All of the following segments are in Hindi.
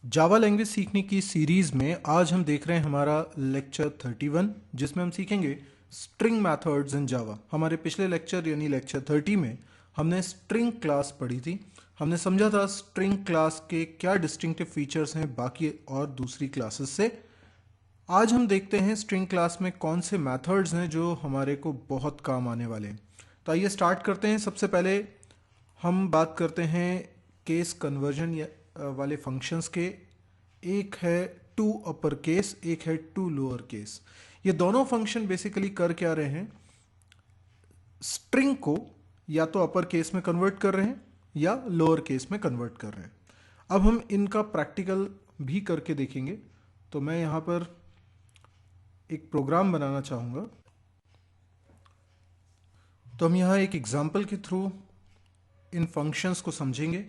जावा लैंग्वेज सीखने की सीरीज़ में आज हम देख रहे हैं हमारा लेक्चर 31, जिसमें हम सीखेंगे स्ट्रिंग मेथड्स इन जावा। हमारे पिछले लेक्चर यानी लेक्चर 30 में हमने स्ट्रिंग क्लास पढ़ी थी। हमने समझा था स्ट्रिंग क्लास के क्या डिस्टिंक्टिव फीचर्स हैं बाकी और दूसरी क्लासेस से। आज हम देखते हैं स्ट्रिंग क्लास में कौन से मेथड्स हैं जो हमारे को बहुत काम आने वाले हैं। तो आइए स्टार्ट करते हैं। सबसे पहले हम बात करते हैं केस कन्वर्जन या वाले फंक्शंस के। एक है टू अपर केस, एक है टू लोअर केस। ये दोनों फंक्शन बेसिकली कर क्या रहे हैं, स्ट्रिंग को या तो अपर केस में कन्वर्ट कर रहे हैं या लोअर केस में कन्वर्ट कर रहे हैं। अब हम इनका प्रैक्टिकल भी करके देखेंगे। तो मैं यहाँ पर एक प्रोग्राम बनाना चाहूँगा। तो हम यहाँ एक एग्जाम्पल के थ्रू इन फंक्शंस को समझेंगे।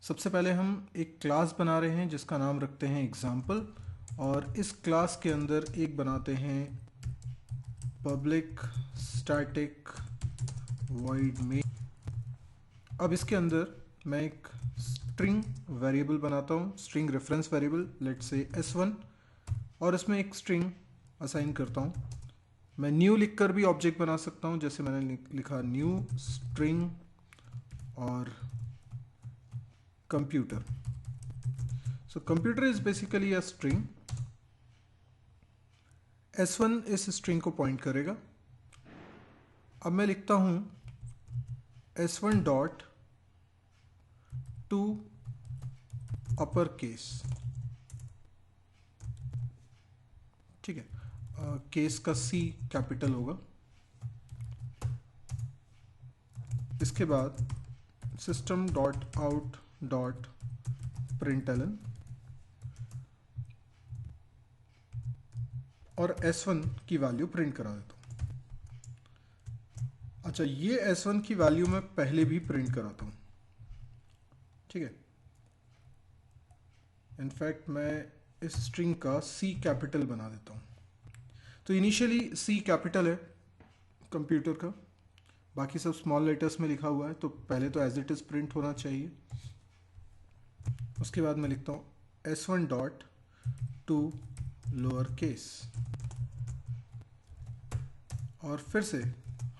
सबसे पहले हम एक क्लास बना रहे हैं जिसका नाम रखते हैं एग्जाम्पल, और इस क्लास के अंदर एक बनाते हैं पब्लिक स्टैटिक वॉइड मेन। अब इसके अंदर मैं एक स्ट्रिंग वेरिएबल बनाता हूँ, string reference variable, let's say S1, और इसमें एक स्ट्रिंग असाइन करता हूँ। मैं न्यू लिखकर भी ऑब्जेक्ट बना सकता हूँ, जैसे मैंने लिखा न्यू स्ट्रिंग और computer. So computer is basically a string. S1 इस string को पॉइंट करेगा। अब मैं लिखता हूँ S1 dot to upper case. ठीक है, केस का C कैपिटल होगा। इसके बाद system dot out dot println, और S1 की वैल्यू प्रिंट करा देता हूँ। अच्छा, ये S1 की वैल्यू मैं पहले भी प्रिंट कराता हूँ। ठीक है, इनफैक्ट मैं इस स्ट्रिंग का C कैपिटल बना देता हूँ। तो इनिशियली C कैपिटल है कंप्यूटर का, बाकी सब स्मॉल लेटर्स में लिखा हुआ है, तो पहले तो एज इट इज़ प्रिंट होना चाहिए। उसके बाद मैं लिखता हूँ S1 dot to lower case, और फिर से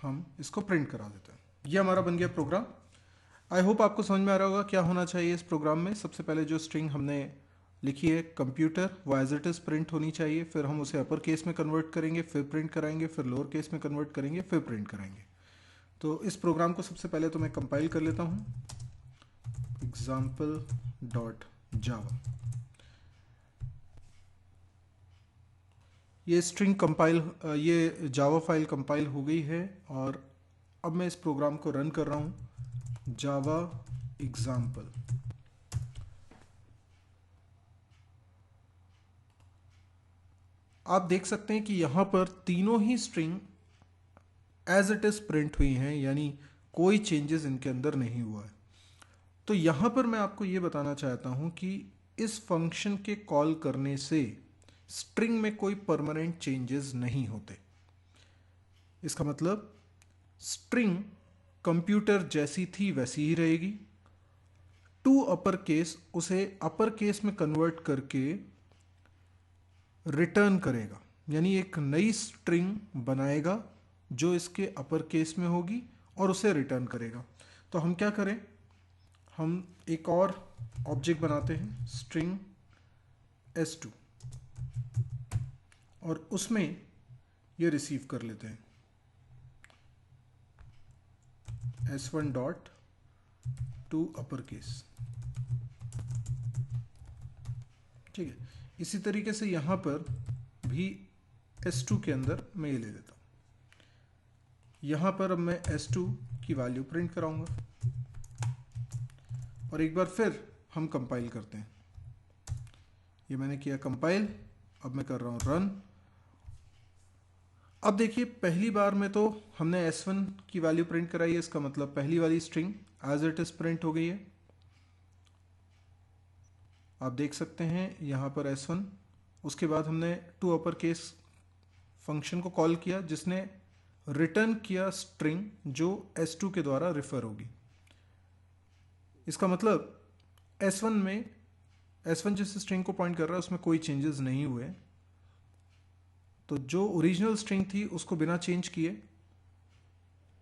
हम इसको प्रिंट करा देते हैं। ये हमारा बन गया प्रोग्राम। आई होप आपको समझ में आ रहा होगा क्या होना चाहिए इस प्रोग्राम में। सबसे पहले जो स्ट्रिंग हमने लिखी है कंप्यूटर, वो एज इट इज़ प्रिंट होनी चाहिए। फिर हम उसे अपर केस में कन्वर्ट करेंगे, फिर प्रिंट कराएंगे, फिर लोअर केस में कन्वर्ट करेंगे, फिर प्रिंट कराएंगे। तो इस प्रोग्राम को सबसे पहले तो मैं कंपाइल कर लेता हूँ, एग्जाम्पल डॉट जावा। ये स्ट्रिंग कंपाइल, ये जावा फाइल कंपाइल हो गई है, और अब मैं इस प्रोग्राम को रन कर रहा हूँ, जावा एग्जाम्पल। आप देख सकते हैं कि यहाँ पर तीनों ही string as it is print हुई हैं, यानी कोई चेंजेस इनके अंदर नहीं हुआ है। तो यहाँ पर मैं आपको ये बताना चाहता हूँ कि इस फंक्शन के कॉल करने से स्ट्रिंग में कोई परमानेंट चेंजेस नहीं होते। इसका मतलब स्ट्रिंग कंप्यूटर जैसी थी वैसी ही रहेगी। टू अपर केस उसे अपर केस में कन्वर्ट करके रिटर्न करेगा, यानी एक नई स्ट्रिंग बनाएगा जो इसके अपर केस में होगी और उसे रिटर्न करेगा। तो हम क्या करें, हम एक और ऑब्जेक्ट बनाते हैं स्ट्रिंग S2, और उसमें ये रिसीव कर लेते हैं S1 dot to upper case. ठीक है, इसी तरीके से यहाँ पर भी S2 के अंदर मैं ये ले लेता हूँ। यहाँ पर अब मैं S2 की वैल्यू प्रिंट कराऊंगा, और एक बार फिर हम कंपाइल करते हैं। ये मैंने किया कंपाइल, अब मैं कर रहा हूँ रन। अब देखिए, पहली बार में तो हमने S1 की वैल्यू प्रिंट कराई है, इसका मतलब पहली वाली string as it is print हो गई है। आप देख सकते हैं यहाँ पर S1। उसके बाद हमने टू अपर केस फंक्शन को कॉल किया जिसने रिटर्न किया स्ट्रिंग जो S2 के द्वारा रेफर होगी। इसका मतलब S1 में S1 जिस स्ट्रिंग को पॉइंट कर रहा है उसमें कोई चेंजेस नहीं हुए, तो जो ओरिजिनल स्ट्रिंग थी उसको बिना चेंज किए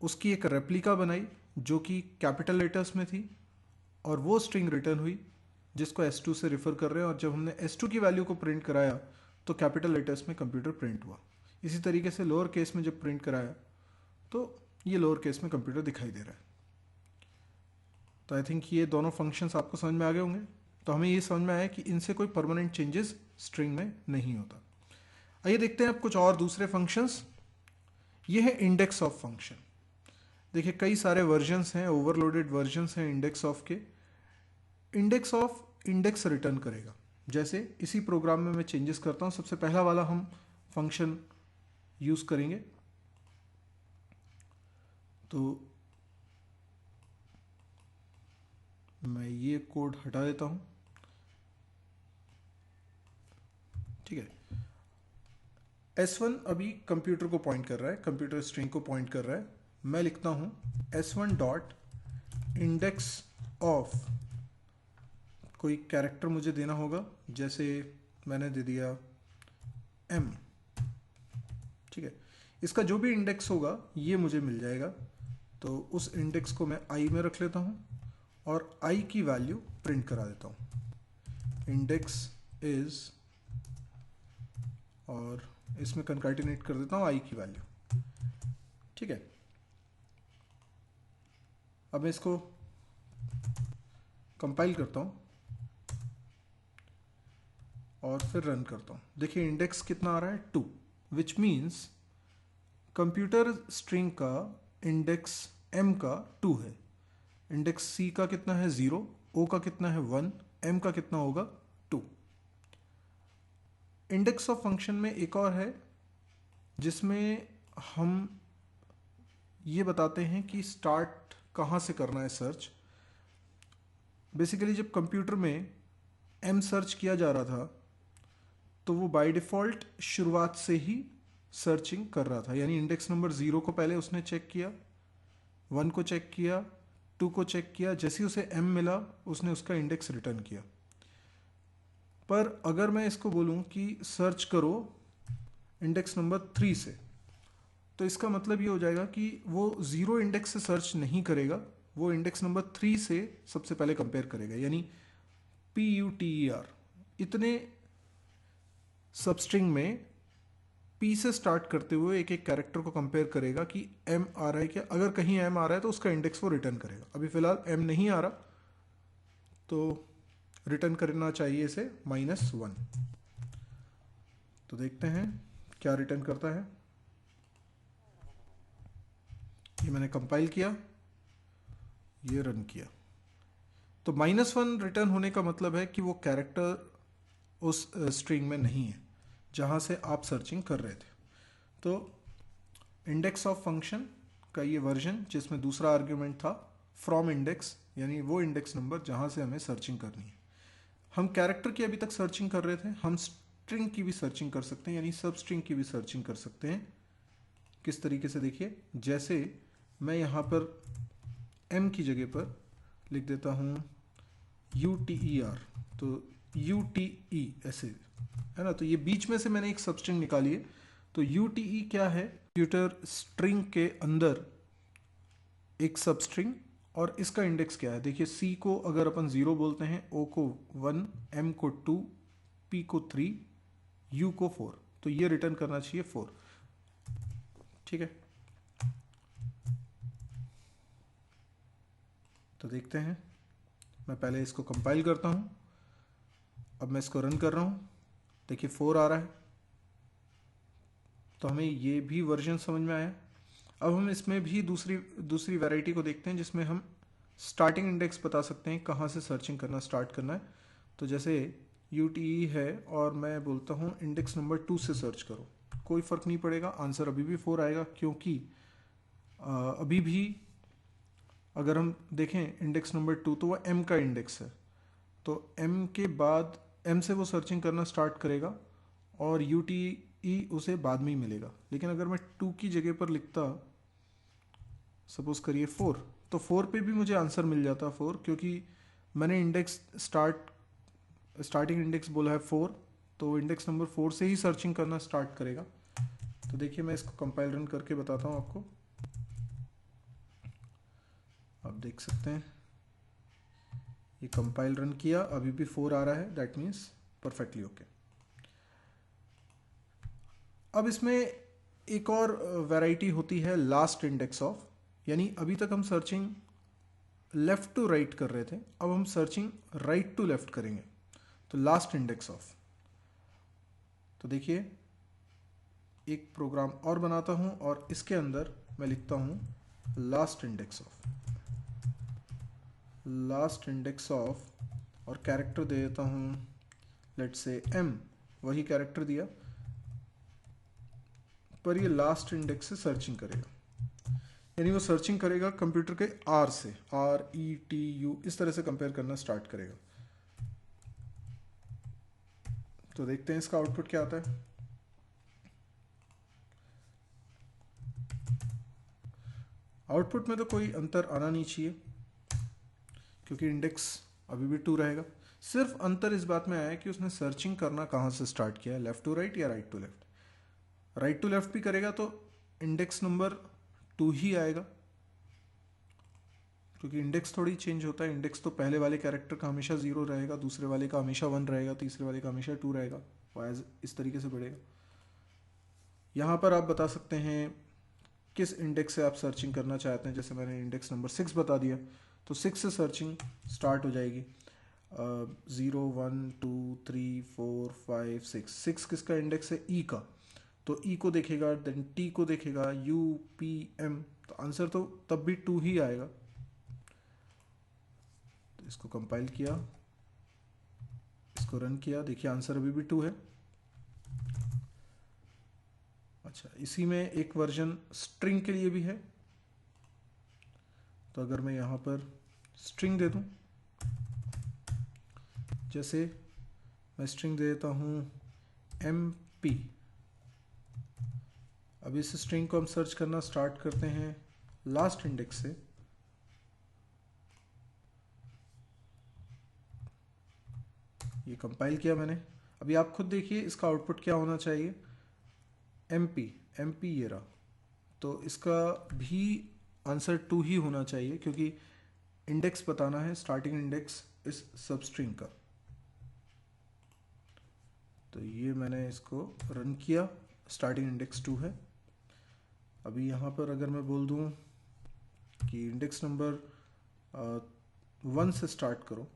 उसकी एक रेप्लिका बनाई जो कि कैपिटल लेटर्स में थी, और वो स्ट्रिंग रिटर्न हुई जिसको S2 से रेफर कर रहे हैं, और जब हमने S2 की वैल्यू को प्रिंट कराया तो कैपिटल लेटर्स में कंप्यूटर प्रिंट हुआ। इसी तरीके से लोअर केस में जब प्रिंट कराया तो ये लोअर केस में कंप्यूटर दिखाई दे रहा है। तो आई थिंक ये दोनों फंक्शंस आपको समझ में आ गए होंगे। तो हमें ये समझ में आया कि इनसे कोई परमानेंट चेंजेस स्ट्रिंग में नहीं होता। आइए देखते हैं अब कुछ और दूसरे फंक्शंस। ये है इंडेक्स ऑफ फंक्शन। देखिए कई सारे वर्जन्स हैं, ओवरलोडेड वर्जन्स हैं इंडेक्स ऑफ के। इंडेक्स ऑफ इंडेक्स रिटर्न करेगा। जैसे इसी प्रोग्राम में मैं चेंजेस करता हूं। सबसे पहला वाला हम फंक्शन यूज करेंगे, तो मैं ये कोड हटा देता हूं। ठीक है, S1 अभी कंप्यूटर को पॉइंट कर रहा है, कंप्यूटर स्ट्रिंग को पॉइंट कर रहा है। मैं लिखता हूं S1 डॉट इंडेक्स ऑफ, कोई कैरेक्टर मुझे देना होगा, जैसे मैंने दे दिया M। ठीक है, इसका जो भी इंडेक्स होगा ये मुझे मिल जाएगा। तो उस इंडेक्स को मैं I में रख लेता हूँ और I की वैल्यू प्रिंट करा देता हूँ। इंडेक्स इज, और इसमें कंकैटिनेट कर देता हूँ I की वैल्यू। ठीक है, अब मैं इसको कंपाइल करता हूँ और फिर रन करता हूँ। देखिए इंडेक्स कितना आ रहा है 2, विच मीन्स कंप्यूटर स्ट्रिंग का इंडेक्स M का 2 है, इंडेक्स C का कितना है 0, O का कितना है 1, M का कितना होगा 2। इंडेक्स ऑफ फंक्शन में एक और है जिसमें हम ये बताते हैं कि स्टार्ट कहाँ से करना है सर्च। बेसिकली जब कंप्यूटर में M सर्च किया जा रहा था तो वो बाय डिफ़ॉल्ट शुरुआत से ही सर्चिंग कर रहा था, यानी इंडेक्स नंबर 0 को पहले उसने चेक किया, 1 को चेक किया, 2 को चेक किया, जैसे ही उसे M मिला उसने उसका इंडेक्स रिटर्न किया। पर अगर मैं इसको बोलूं कि सर्च करो इंडेक्स नंबर 3 से, तो इसका मतलब ये हो जाएगा कि वो 0 इंडेक्स से सर्च नहीं करेगा, वो इंडेक्स नंबर 3 से सबसे पहले कंपेयर करेगा। यानी PUTER, इतने सबस्ट्रिंग में P से स्टार्ट करते हुए एक एक कैरेक्टर को कंपेयर करेगा कि M आ रहा है क्या। अगर कहीं M आ रहा है तो उसका इंडेक्स वो रिटर्न करेगा। अभी फिलहाल M नहीं आ रहा तो रिटर्न करना चाहिए इसे -1। तो देखते हैं क्या रिटर्न करता है। ये मैंने कंपाइल किया, ये रन किया, तो -1 रिटर्न होने का मतलब है कि वो कैरेक्टर उस स्ट्रिंग में नहीं है जहाँ से आप सर्चिंग कर रहे थे। तो इंडेक्स ऑफ फंक्शन का ये वर्जन जिसमें दूसरा आर्ग्यूमेंट था फ्रॉम इंडेक्स, यानी वो इंडेक्स नंबर जहाँ से हमें सर्चिंग करनी है। हम कैरेक्टर की अभी तक सर्चिंग कर रहे थे, हम स्ट्रिंग की भी सर्चिंग कर सकते हैं, यानी सब स्ट्रिंग की भी सर्चिंग कर सकते हैं। किस तरीके से देखिए, जैसे मैं यहाँ पर M की जगह पर लिख देता हूँ UTER, तो UTE ऐसे है ना, तो ये बीच में से मैंने एक सब स्ट्रिंग निकाली है। तो UTE क्या है, कंप्यूटर स्ट्रिंग के अंदर एक सब स्ट्रिंग, और इसका इंडेक्स क्या है। देखिए C को अगर अपन 0 बोलते हैं, O को 1, M को 2, P को 3, U को 4, तो ये रिटर्न करना चाहिए 4। ठीक है, तो देखते हैं, मैं पहले इसको कंपाइल करता हूँ, अब मैं इसको रन कर रहा हूँ। देखिए 4 आ रहा है, तो हमें ये भी वर्जन समझ में आया। अब हम इसमें भी दूसरी वैरायटी को देखते हैं जिसमें हम स्टार्टिंग इंडेक्स बता सकते हैं कहाँ से सर्चिंग करना स्टार्ट करना है। तो जैसे UTE है और मैं बोलता हूँ इंडेक्स नंबर 2 से सर्च करो, कोई फ़र्क नहीं पड़ेगा, आंसर अभी भी 4 आएगा, क्योंकि अभी भी अगर हम देखें इंडेक्स नंबर 2 तो वह M का इंडेक्स है, तो M के बाद M से वो सर्चिंग करना स्टार्ट करेगा और UTE उसे बाद में ही मिलेगा। लेकिन अगर मैं 2 की जगह पर लिखता सपोज करिए 4, तो 4 पे भी मुझे आंसर मिल जाता 4, क्योंकि मैंने इंडेक्स स्टार्ट स्टार्टिंग इंडेक्स बोला है 4, तो इंडेक्स नंबर 4 से ही सर्चिंग करना स्टार्ट करेगा। तो देखिए मैं इसको कंपाइल रन करके बताता हूँ आपको। आप देख सकते हैं ये कंपाइल रन किया, अभी भी 4 आ रहा है, दैट मीन्स परफेक्टली ओके। अब इसमें एक और वैरायटी होती है लास्ट इंडेक्स ऑफ, यानी अभी तक हम सर्चिंग लेफ्ट टू राइट कर रहे थे, अब हम सर्चिंग राइट टू लेफ्ट करेंगे, तो लास्ट इंडेक्स ऑफ। तो देखिए एक प्रोग्राम और बनाता हूं और इसके अंदर मैं लिखता हूं last index of, last index of, और कैरेक्टर दे देता हूं लेट्स से m, वही कैरेक्टर दिया, पर ये लास्ट इंडेक्स से सर्चिंग करेगा, यानी वो सर्चिंग करेगा कंप्यूटर के R से, RETU इस तरह से कंपेयर करना स्टार्ट करेगा। तो देखते हैं इसका आउटपुट क्या आता है। आउटपुट में तो कोई अंतर आना नहीं चाहिए क्योंकि इंडेक्स अभी भी 2 रहेगा। सिर्फ अंतर इस बात में आया है कि उसने सर्चिंग करना कहाँ से स्टार्ट किया है, लेफ्ट टू राइट या right to left. Right to left भी करेगा तो इंडेक्स नंबर 2 ही आएगा, क्योंकि इंडेक्स थोड़ी चेंज होता है। इंडेक्स तो पहले वाले कैरेक्टर का हमेशा 0 रहेगा, दूसरे वाले का हमेशा 1 रहेगा, तीसरे वाले का हमेशा 2 रहेगा, वाइज इस तरीके से बढ़ेगा। यहाँ पर आप बता सकते हैं किस इंडेक्स से आप सर्चिंग करना चाहते हैं। जैसे मैंने इंडेक्स नंबर 6 बता दिया, तो 6 से सर्चिंग स्टार्ट हो जाएगी। 0 1 2 3 4 5 6, 6 किसका इंडेक्स है, ई का, तो ई को देखेगा, देन टी को देखेगा, यू पी एम, तो आंसर तो तब भी 2 ही आएगा। तो इसको कंपाइल किया, इसको रन किया, देखिए आंसर अभी भी 2 है। अच्छा, इसी में एक वर्जन स्ट्रिंग के लिए भी है, तो अगर मैं यहाँ पर स्ट्रिंग दे दूँ, जैसे मैं स्ट्रिंग दे देता हूँ MP, अब इस स्ट्रिंग को हम सर्च करना स्टार्ट करते हैं लास्ट इंडेक्स से। ये कंपाइल किया मैंने, अभी आप खुद देखिए इसका आउटपुट क्या होना चाहिए, MP ये रहा, तो इसका भी आंसर 2 ही होना चाहिए क्योंकि इंडेक्स बताना है, स्टार्टिंग इंडेक्स इस सब स्ट्रिंग का। तो ये मैंने इसको रन किया, स्टार्टिंग इंडेक्स 2 है। अभी यहाँ पर अगर मैं बोल दूँ कि इंडेक्स नंबर 1 से स्टार्ट करो,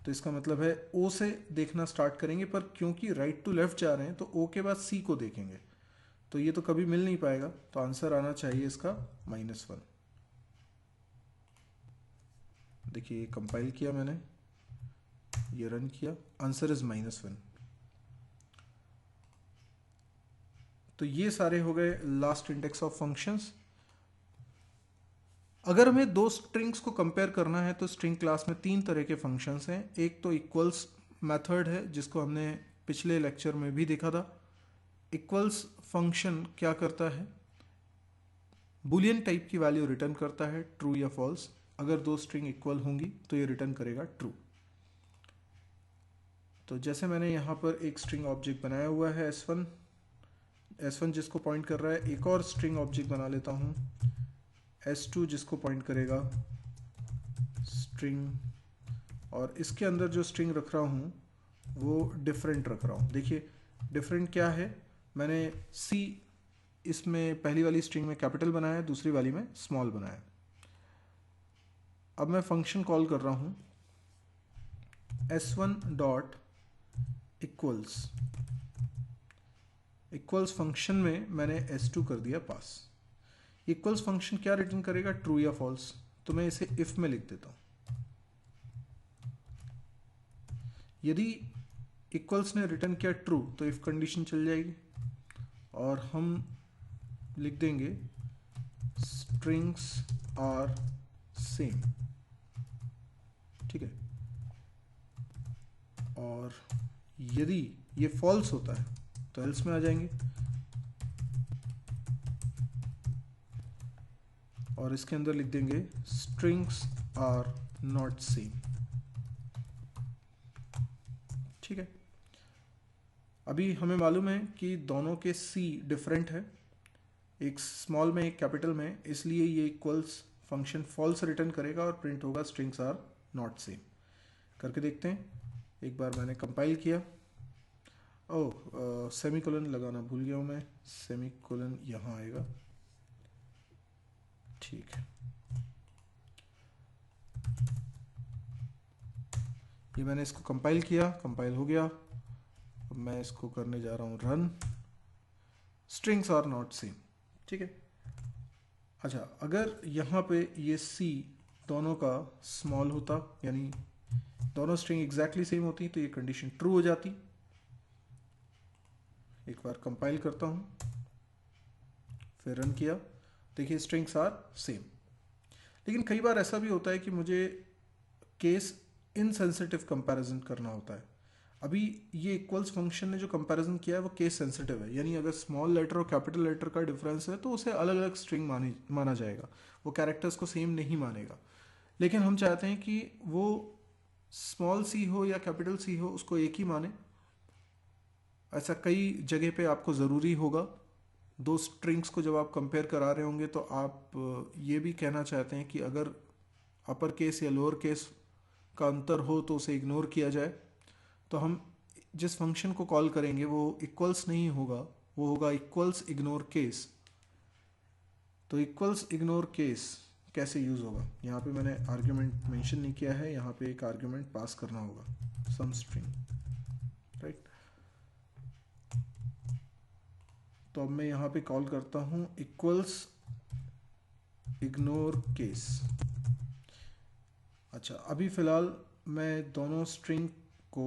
तो इसका मतलब है O से देखना स्टार्ट करेंगे, पर क्योंकि राइट टू लेफ्ट जा रहे हैं तो O के बाद C को देखेंगे, तो ये तो कभी मिल नहीं पाएगा, तो आंसर आना चाहिए इसका -1। देखिए ये कंपाइल किया मैंने, ये रन किया, आंसर इज -1। तो ये सारे हो गए लास्ट इंडेक्स ऑफ फंक्शंस। अगर हमें दो स्ट्रिंग्स को कंपेयर करना है तो स्ट्रिंग क्लास में 3 तरह के फंक्शंस हैं। एक तो इक्वल्स मेथड है जिसको हमने पिछले लेक्चर में भी देखा था। इक्वल्स फंक्शन क्या करता है, बुलियन टाइप की वैल्यू रिटर्न करता है, ट्रू या फॉल्स। अगर दो स्ट्रिंग इक्वल होंगी तो ये रिटर्न करेगा ट्रू। तो जैसे मैंने यहाँ पर एक स्ट्रिंग ऑब्जेक्ट बनाया हुआ है S1 जिसको पॉइंट कर रहा है, एक और स्ट्रिंग ऑब्जेक्ट बना लेता हूँ S2 जिसको पॉइंट करेगा स्ट्रिंग, और इसके अंदर जो स्ट्रिंग रख रहा हूँ वो डिफरेंट रख रहा हूँ। देखिए डिफरेंट क्या है, मैंने C इसमें पहली वाली स्ट्रिंग में कैपिटल बनाया है, दूसरी वाली में स्मॉल बनाया है। अब मैं फंक्शन कॉल कर रहा हूँ S1 डॉट इक्वल्स फंक्शन में मैंने S2 कर दिया पास। इक्वल्स फंक्शन क्या रिटर्न करेगा, ट्रू या फॉल्स, तो मैं इसे इफ में लिख देता हूं। यदि इक्वल्स ने रिटर्न किया ट्रू तो इफ कंडीशन चल जाएगी और हम लिख देंगे स्ट्रिंग्स आर सेम, ठीक है। और यदि ये फॉल्स होता है तो एल्स में आ जाएंगे, और इसके अंदर लिख देंगे स्ट्रिंग्स आर नॉट सेम। ठीक है। अभी हमें मालूम है कि दोनों के सी डिफरेंट है, एक स्मॉल में एक कैपिटल में, इसलिए ये इक्वल्स फंक्शन फॉल्स रिटर्न करेगा और प्रिंट होगा स्ट्रिंग्स आर नॉट सेम। करके देखते हैं। एक बार मैंने कंपाइल किया। ओह, सेमीकोलन लगाना भूल गया हूँ मैं, सेमीकोलन यहाँ आएगा। ठीक है, ये मैंने इसको कंपाइल किया, कंपाइल हो गया। अब मैं इसको करने जा रहा हूँ run. Strings are not same, ठीक है। अच्छा, अगर यहाँ पे ये सी दोनों का स्मॉल होता, यानी दोनों स्ट्रिंग एग्जैक्टली सेम होती, तो ये कंडीशन ट्रू हो जाती। एक बार कंपाइल करता हूँ, फिर रन किया, देखिए स्ट्रिंग्स आर सेम। लेकिन कई बार ऐसा भी होता है कि मुझे केस इनसेंसिटिव कंपैरिजन करना होता है। अभी ये इक्वल्स फंक्शन ने जो कंपैरिजन किया है वो केस सेंसिटिव है, यानी अगर स्मॉल लेटर और कैपिटल लेटर का डिफरेंस है तो उसे अलग अलग स्ट्रिंग माना जाएगा, वो कैरेक्टर्स को सेम नहीं मानेगा। लेकिन हम चाहते हैं कि वो स्मॉल सी हो या कैपिटल सी हो, उसको एक ही माने। ऐसा कई जगह पे आपको ज़रूरी होगा। दो स्ट्रिंग्स को जब आप कंपेयर करा रहे होंगे तो आप ये भी कहना चाहते हैं कि अगर अपर केस या लोअर केस का अंतर हो तो उसे इग्नोर किया जाए। तो हम जिस फंक्शन को कॉल करेंगे वो इक्वल्स नहीं होगा, वो होगा इक्वल्स इग्नोर केस। तो इक्वल्स इग्नोर केस कैसे यूज़ होगा, यहाँ पे मैंने आर्ग्यूमेंट मेंशन नहीं किया है, यहाँ पे एक आर्ग्यूमेंट पास करना होगा, सम स्ट्रिंग, राइट। तो अब मैं यहाँ पे कॉल करता हूँ इक्वल्स इग्नोर केस। अच्छा, अभी फ़िलहाल मैं दोनों स्ट्रिंग को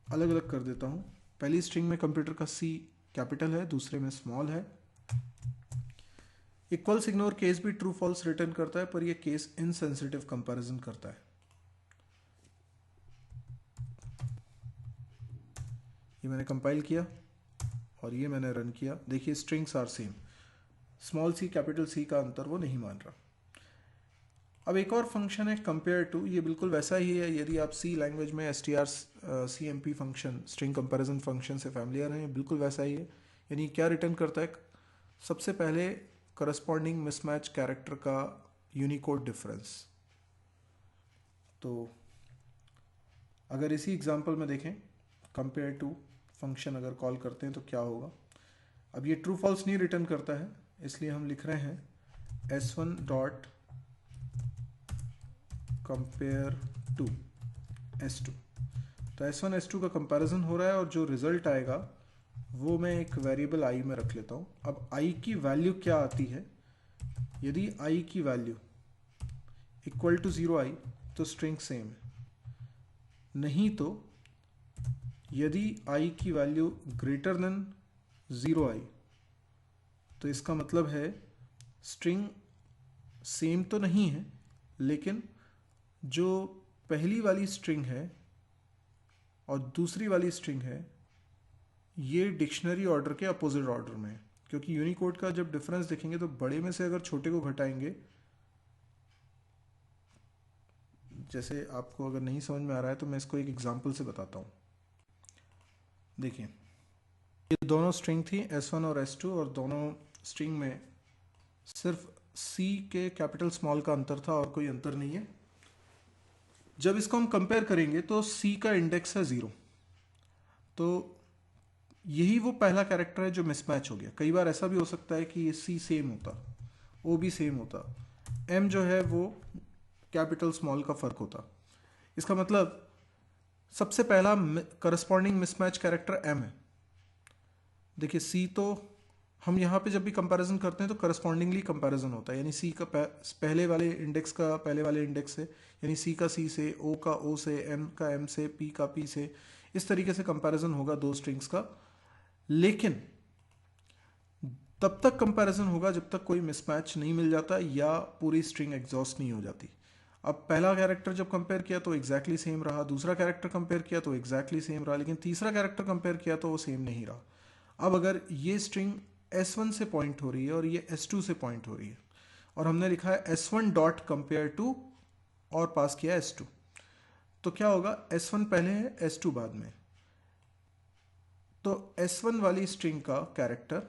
अलग अलग कर देता हूँ। पहली स्ट्रिंग में कंप्यूटर का सी कैपिटल है, दूसरे में स्मॉल है। इक्वल्स इग्नोर केस भी ट्रू फॉल्स रिटर्न करता है, पर यह केस इनसेंसिटिव कंपैरिजन करता है। ये मैंने कंपाइल किया और ये मैंने रन किया, देखिए strings are same, small C capital C का अंतर वो नहीं मान रहा। अब एक और फंक्शन है कंपेयर टू, ये बिल्कुल वैसा ही है। यदि आप सी लैंग्वेज में strcmp function, string comparison function से फैमिलियर हैं, बिल्कुल वैसा ही है। यानी क्या रिटर्न करता है, सबसे पहले करस्पॉन्डिंग मिसमैच कैरेक्टर का यूनिकोड डिफरेंस। तो अगर इसी एग्जांपल में देखें, कंपेयर टू फंक्शन अगर कॉल करते हैं तो क्या होगा। अब ये ट्रू फॉल्स नहीं रिटर्न करता है, इसलिए हम लिख रहे हैं s1 dot compare to s2। तो s1 s2 का कंपैरिजन हो रहा है और जो रिजल्ट आएगा वो मैं एक वेरिएबल i में रख लेता हूँ। अब i की वैल्यू क्या आती है, यदि i की वैल्यू इक्वल टू 0 i तो स्ट्रिंग सेम है, नहीं तो यदि i की वैल्यू ग्रेटर देन 0 i तो इसका मतलब है स्ट्रिंग सेम तो नहीं है, लेकिन जो पहली वाली स्ट्रिंग है और दूसरी वाली स्ट्रिंग है ये डिक्शनरी ऑर्डर के अपोजिट ऑर्डर में है। क्योंकि यूनिकोड का जब डिफरेंस देखेंगे तो बड़े में से अगर छोटे को घटाएंगे, जैसे आपको अगर नहीं समझ में आ रहा है तो मैं इसको एक एग्जांपल से बताता हूँ। देखिए, ये दोनों स्ट्रिंग थी s1 और s2 और दोनों स्ट्रिंग में सिर्फ c के कैपिटल स्मॉल का अंतर था और कोई अंतर नहीं है। जब इसको हम कंपेयर करेंगे तो c का इंडेक्स है 0, तो यही वो पहला कैरेक्टर है जो मिसमैच हो गया। कई बार ऐसा भी हो सकता है कि ये c सेम होता, o भी सेम होता, m जो है वो कैपिटल स्मॉल का फर्क होता। इसका मतलब सबसे पहला करस्पॉन्डिंग मिसमैच कैरेक्टर m है। देखिए c तो हम यहाँ पे जब भी कंपैरिजन करते हैं तो करस्पॉन्डिंगली कंपैरिजन होता है, यानी c का पहले वाले इंडेक्स का पहले वाले इंडेक्स से, यानी c का c से, o का o से, m का m से, p का p से, इस तरीके से कंपैरिजन होगा दो स्ट्रिंग्स का। लेकिन तब तक कंपैरिजन होगा जब तक कोई मिसमैच नहीं मिल जाता या पूरी स्ट्रिंग एग्जॉस्ट नहीं हो जाती। अब पहला कैरेक्टर जब कंपेयर किया तो एग्जैक्टली सेम रहा, दूसरा कैरेक्टर कंपेयर किया तो एग्जैक्टली सेम रहा, लेकिन तीसरा कैरेक्टर कंपेयर किया तो वो सेम नहीं रहा। अब अगर ये स्ट्रिंग s1 से पॉइंट हो रही है और ये s2 से पॉइंट हो रही है और हमने लिखा है s1 डॉट कंपेयर टू और पास किया s2, तो क्या होगा, S1 पहले है, S2 बाद में। तो S1 वाली स्ट्रिंग का कैरेक्टर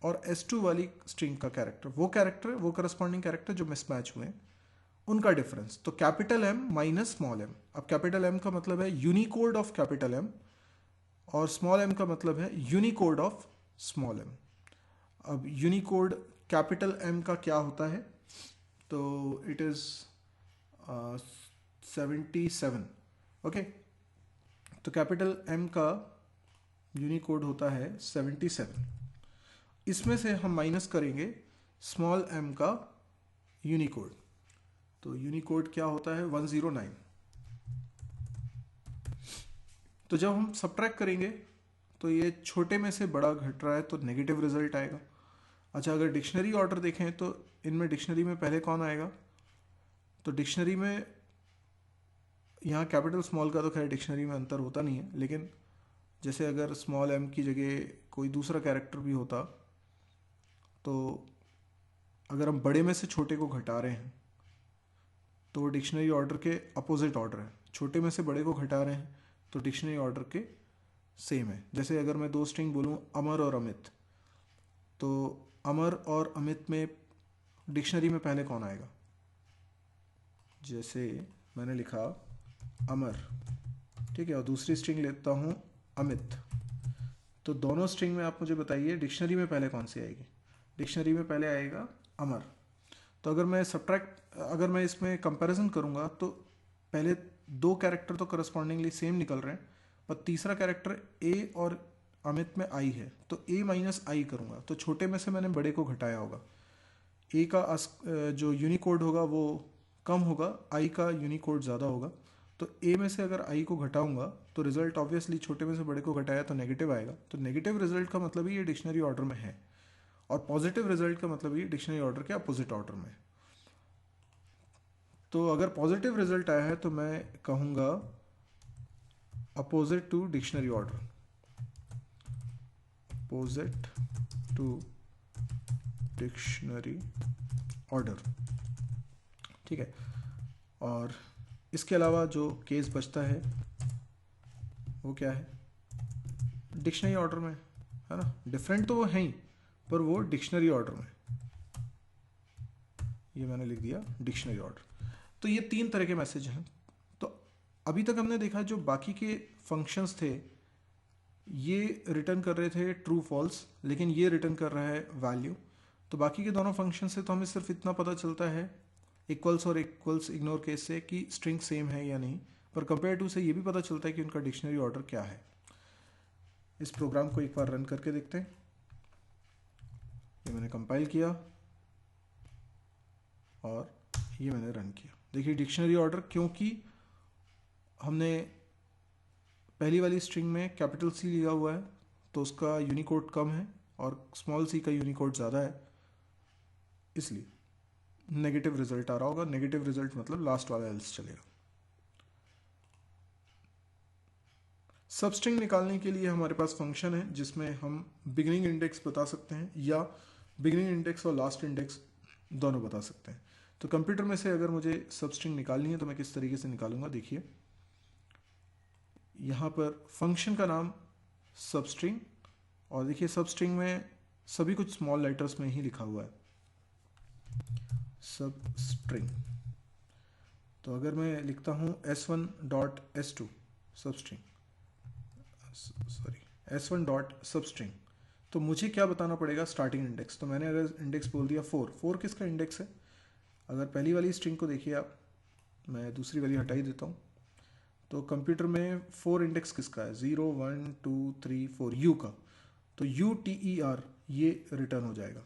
और S2 वाली स्ट्रिंग का कैरेक्टर, वो करस्पॉन्डिंग कैरेक्टर जो मिसमैच हुए, उनका डिफरेंस। तो capital M minus small m। अब कैपिटल M का मतलब है यूनिकोड ऑफ कैपिटल M और स्मॉल m का मतलब है यूनिकोड ऑफ स्मॉल m। अब यूनिकोड कैपिटल M का क्या होता है, तो इट इज़ 77। ओके, तो कैपिटल M का यूनिकोड होता है 77। इसमें से हम माइनस करेंगे स्मॉल m का यूनिकोड, तो यूनिकोड क्या होता है 109। तो जब हम सब्ट्रैक्ट करेंगे तो ये छोटे में से बड़ा घट रहा है तो नेगेटिव रिजल्ट आएगा। अच्छा, अगर डिक्शनरी ऑर्डर देखें तो इनमें डिक्शनरी में पहले कौन आएगा, तो डिक्शनरी में यहाँ कैपिटल स्मॉल का तो खैर डिक्शनरी में अंतर होता नहीं है, लेकिन जैसे अगर स्मॉल m की जगह कोई दूसरा कैरेक्टर भी होता, तो अगर हम बड़े में से छोटे को घटा रहे हैं तो वो डिक्शनरी ऑर्डर के अपोजिट ऑर्डर है। छोटे में से बड़े को घटा रहे हैं तो डिक्शनरी ऑर्डर के सेम है। जैसे अगर मैं दो स्ट्रिंग बोलूँ अमर और अमित, तो अमर और अमित में डिक्शनरी में पहले कौन आएगा, जैसे मैंने लिखा अमर, ठीक है, और दूसरी स्ट्रिंग लेता हूँ अमित, तो दोनों स्ट्रिंग में आप मुझे बताइए डिक्शनरी में पहले कौन सी आएगी, डिक्शनरी में पहले आएगा अमर। तो अगर मैं इसमें कंपैरिजन करूँगा तो पहले दो कैरेक्टर तो करस्पॉन्डिंगली सेम निकल रहे हैं, पर तीसरा कैरेक्टर ए और अमित में आई है, तो ए माइनस आई करूँगा तो छोटे में से मैंने बड़े को घटाया होगा। ए का जो यूनिकोड होगा वो कम होगा, आई का यूनिकोड ज़्यादा होगा। तो ए में से अगर आई को घटाऊंगा तो रिजल्ट ऑब्वियसली छोटे में से बड़े को घटाया तो नेगेटिव आएगा। तो नेगेटिव रिजल्ट का मतलब ही ये डिक्शनरी ऑर्डर में है, और पॉजिटिव रिजल्ट का मतलब ये डिक्शनरी ऑर्डर के अपोजिट ऑर्डर में। तो अगर पॉजिटिव रिजल्ट आया है तो मैं कहूँगा opposite to dictionary order, opposite to dictionary order, ठीक है। और इसके अलावा जो केस बचता है वो क्या है, डिक्शनरी ऑर्डर में, है ना। डिफरेंट तो वो है ही, पर वो डिक्शनरी ऑर्डर में, ये मैंने लिख दिया डिक्शनरी ऑर्डर। तो ये तीन तरह के मैसेज हैं। तो अभी तक हमने देखा जो बाकी के फंक्शंस थे ये रिटर्न कर रहे थे ट्रू फॉल्स, लेकिन ये रिटर्न कर रहा है वैल्यू। तो बाकी के दोनों फंक्शन से तो हमें सिर्फ इतना पता चलता है इक्वल्स और इक्वल्स इग्नोर केस से कि स्ट्रिंग सेम है या नहीं, पर कंपेयर टू से ये भी पता चलता है कि उनका डिक्शनरी ऑर्डर क्या है। इस प्रोग्राम को एक बार रन करके देखते हैं। ये मैंने कंपाइल किया और ये मैंने रन किया। देखिए डिक्शनरी ऑर्डर, क्योंकि हमने पहली वाली स्ट्रिंग में कैपिटल सी लिया हुआ है तो उसका यूनिकोड कम है और स्मॉल सी का यूनिकोड ज़्यादा है, इसलिए नेगेटिव रिजल्ट आ रहा होगा। नेगेटिव रिजल्ट मतलब लास्ट वाला एल्स चलेगा। सब स्ट्रिंग निकालने के लिए हमारे पास फंक्शन है जिसमें हम बिगिनिंग इंडेक्स बता सकते हैं या बिगिनिंग इंडेक्स और लास्ट इंडेक्स दोनों बता सकते हैं। तो कंप्यूटर में से अगर मुझे सब स्ट्रिंग निकालनी है तो मैं किस तरीके से निकालूंगा, देखिए यहाँ पर फंक्शन का नाम सब स्ट्रिंग, और देखिए सब स्ट्रिंग में सभी कुछ स्मॉल लेटर्स में ही लिखा हुआ है, सब स्ट्रिंग। तो अगर मैं लिखता हूँ s1.s2 सब स्ट्रिंग, सॉरी s1.substring, तो मुझे क्या बताना पड़ेगा, स्टार्टिंग इंडेक्स। तो मैंने अगर इंडेक्स बोल दिया 4 किसका इंडेक्स है, अगर पहली वाली स्ट्रिंग को देखिए आप, मैं दूसरी वाली हटा ही देता हूँ, तो कंप्यूटर में 4 इंडेक्स किसका है, 0 1 2 3 4 यू का। तो UTER ये रिटर्न हो जाएगा,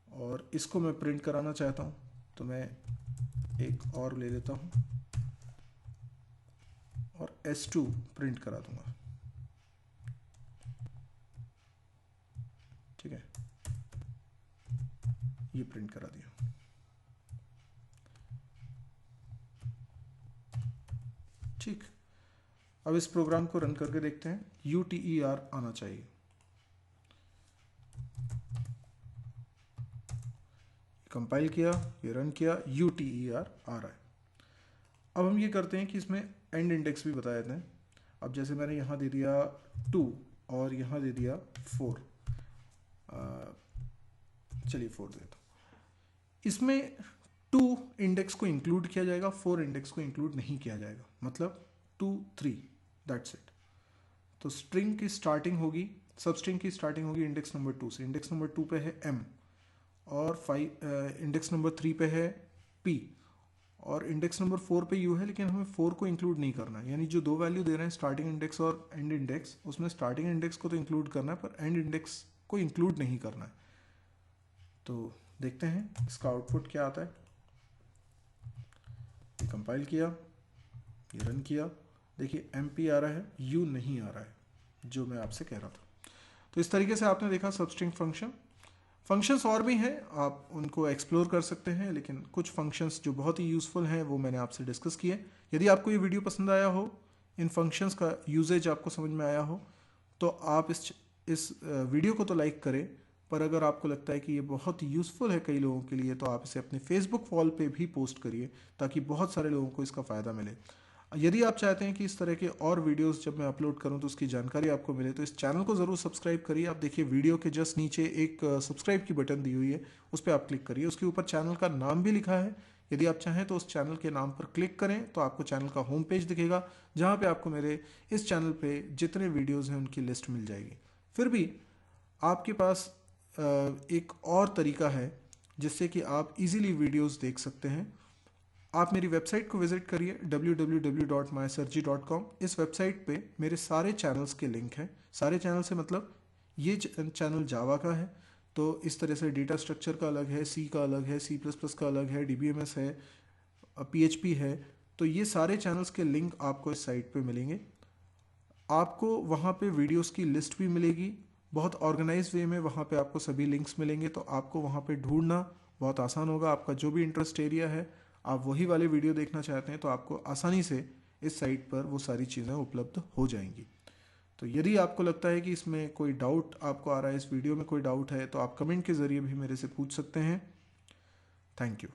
और इसको मैं प्रिंट कराना चाहता हूँ तो मैं एक और ले लेता हूँ और S2 प्रिंट करा दूंगा, ठीक है, ये प्रिंट करा दिया। ठीक, अब इस प्रोग्राम को रन करके देखते हैं। UTER आना चाहिए, कंपाइल किया, ये रन किया, UTER आ रहा है। अब हम ये करते हैं कि इसमें एंड इंडेक्स भी बता देते हैं। अब जैसे मैंने यहाँ दे दिया 2 और यहाँ दे दिया 4, चलिए 4 देता हूँ। इसमें 2 इंडेक्स को इंक्लूड किया जाएगा, 4 इंडेक्स को इंक्लूड नहीं किया जाएगा, मतलब 2 3 दैट्स इट। तो स्ट्रिंग की स्टार्टिंग होगी, सब स्ट्रिंग की स्टार्टिंग होगी इंडेक्स नंबर 2 से। इंडेक्स नंबर 2 पे है m, और इंडेक्स नंबर 3 पे है p, और इंडेक्स नंबर 4 पे u है, लेकिन हमें 4 को इंक्लूड नहीं करना है। यानी जो दो वैल्यू दे रहे हैं स्टार्टिंग इंडेक्स और एंड इंडेक्स, उसमें स्टार्टिंग इंडेक्स को तो इंक्लूड करना है पर एंड इंडेक्स को इंक्लूड नहीं करना है। तो देखते हैं इसका आउटपुट क्या आता है। ये कंपाइल किया, ये रन किया, देखिए MP आ रहा है, u नहीं आ रहा है, जो मैं आपसे कह रहा था। तो इस तरीके से आपने देखा सबस्ट्रिंग फंक्शन। फंक्शंस और भी हैं, आप उनको एक्सप्लोर कर सकते हैं, लेकिन कुछ फंक्शंस जो बहुत ही यूज़फुल हैं वो मैंने आपसे डिस्कस किए। यदि आपको ये वीडियो पसंद आया हो, इन फंक्शंस का यूजेज आपको समझ में आया हो, तो आप इस वीडियो को तो लाइक करें, पर अगर आपको लगता है कि ये बहुत यूज़फुल है कई लोगों के लिए, तो आप इसे अपने फेसबुक वॉल पे भी पोस्ट करिए, ताकि बहुत सारे लोगों को इसका फ़ायदा मिले। यदि आप चाहते हैं कि इस तरह के और वीडियोस जब मैं अपलोड करूं तो उसकी जानकारी आपको मिले, तो इस चैनल को ज़रूर सब्सक्राइब करिए। आप देखिए वीडियो के जस्ट नीचे एक सब्सक्राइब की बटन दी हुई है, उस पर आप क्लिक करिए, उसके ऊपर चैनल का नाम भी लिखा है। यदि आप चाहें तो उस चैनल के नाम पर क्लिक करें तो आपको चैनल का होम पेज दिखेगा, जहाँ पे आपको मेरे इस चैनल पे जितने वीडियोज़ हैं उनकी लिस्ट मिल जाएगी। फिर भी आपके पास एक और तरीका है जिससे कि आप इजीली वीडियोस देख सकते हैं। आप मेरी वेबसाइट को विजिट करिए www.mysirji.com। इस वेबसाइट पे मेरे सारे चैनल्स के लिंक हैं। सारे चैनल से मतलब ये चैनल जावा का है, तो इस तरह से डेटा स्ट्रक्चर का अलग है, सी का अलग है, C++ का अलग है, DBMS है, PHP है। तो ये सारे चैनल्स के लिंक आपको इस साइट पे मिलेंगे। आपको वहाँ पे वीडियोस की लिस्ट भी मिलेगी, बहुत ऑर्गेनाइज वे में वहाँ पे आपको सभी लिंक्स मिलेंगे, तो आपको वहाँ पे ढूंढना बहुत आसान होगा। आपका जो भी इंटरेस्ट एरिया है, आप वही वाले वीडियो देखना चाहते हैं, तो आपको आसानी से इस साइट पर वो सारी चीज़ें उपलब्ध हो जाएंगी। तो यदि आपको लगता है कि इसमें कोई डाउट आपको आ रहा है, इस वीडियो में कोई डाउट है, तो आप कमेंट के ज़रिए भी मेरे से पूछ सकते हैं। Thank you.